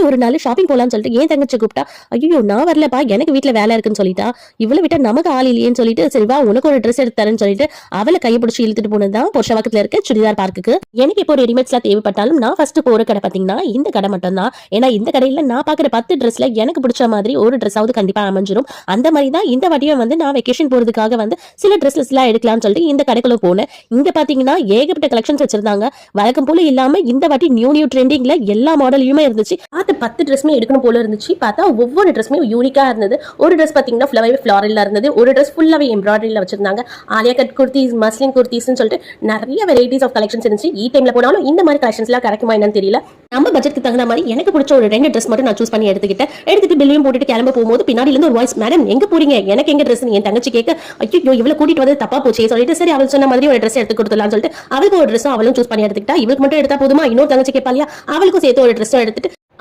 அன்னைக்கு ஒரு நாள் ஷாப்பிங் போலாம்னு சொல்லிட்டு ஏன் தங்கச்சி கூப்பிட்டா, ஐயோ நான் வரலப்பா எனக்கு வீட்டுல வேலை இருக்குன்னு சொல்லிட்டா. இவ்வளவு விட்டா நமக்கு ஆள் இல்லையேன்னு சொல்லிட்டு சரி வா உனக்கு ஒரு ட்ரெஸ் எடுத்து தரேன்னு சொல்லிட்டு அவளை கையை பிடிச்சி இழுத்துட்டு போனதுதான் பொருஷவாக்கத்துல இருக்க சுடிதார் பார்க்குக்கு. எனக்கு இப்போ ரெடிமேட்ஸ் எல்லாம் தேவைப்பட்டாலும் நான் ஃபர்ஸ்ட் போற கடை பாத்தீங்கன்னா இந்த கடை மட்டும் தான். ஏன்னா இந்த கடையில நான் பாக்குற 10 ட்ரெஸ்ல எனக்கு பிடிச்ச மாதிரி ஒரு ட்ரெஸ்ஸாவது கண்டிப்பா அமைஞ்சிரும். அந்த மாதிரி தான் இந்த வாட்டியும் வந்து நான் வெக்கேஷன் போறதுக்காக வந்து சில ட்ரெஸ்ஸஸ் எல்லாம் எடுக்கலாம்னு சொல்லிட்டு இந்த கடைக்குள்ள போனேன். இங்க பாத்தீங்கன்னா ஏகப்பட்ட கலெக்ஷன்ஸ் வச்சிருந்தாங்க. வழக்கம் போல இல்லாம இந்த வாட்டி நியூ ட்ரெண்டிங்ல எல்லா மாடலையுமே இருந்துச்சு. பார்த்து 10 ட்ரெஸ்மே எடுக்கணும் போல இருந்துச்சு. பார்த்தா ஒவ்வொரு ட்ரெஸ்மே யூனிக்கா இருந்தது. ஒரு ட்ரெஸ் பாத்தீங்கன்னா ஃப்ளாரல்ல இருந்தது, ஒரு ட்ரெஸ் ஃபுல்லாவே எம்ப்ராய்டரியில வச்சிருந்தாங்க. ஆலியா கட் குர்த்திஸ், மஸ்லின் குர்த்திஸ்னு சொல்லிட்டு நிறைய வெரைட்டிஸ் ஆஃப் கலெக்ஷன்ஸ் இருந்துச்சு. டைம்ல போனாலும் இந்த மாதிரி கலெக்ஷன்ஸ் எல்லாம் கிடைக்குமா என்னன்னு தெரியல. நம்ம பட்ஜெட்க்கு தகுந்த மாதிரி எனக்கு பிடிச்ச ஒரு 2 ட்ரெஸ் மட்டும் நான் சூஸ் பண்ணி எடுத்துட்டு பில்லையும் போட்டுட்டு கிளம்ப போகும்போது பின்னாடி இருந்து ஒரு வாய்ஸ், மேடம் எங்க போறீங்க, எனக்கு எங்க ட்ரெஸ் என் தங்கச்சி கேட்க, ஐயோ இவ்வளவு கூட்டிட்டு வந்து தப்பா போச்சு சொல்லிட்டு சரி அவள் சொன்ன மாதிரி ஒரு ட்ரெஸ் எடுத்து கொடுத்துலாம்னு சொல்லிட்டு அவளுக்கு ஒரு ட்ரெஸ் அவளும் சூஸ் பண்ணி எடுத்துக்கிட்டா. இவளுக்கு மட்டும் எடுத்தா போதுமா, இன்னொரு தங்கச்சி கேட்பாளியா, அவளுக்கும் சேர்த்து ஒரு ட்ரெஸ் எடுத்துட்டு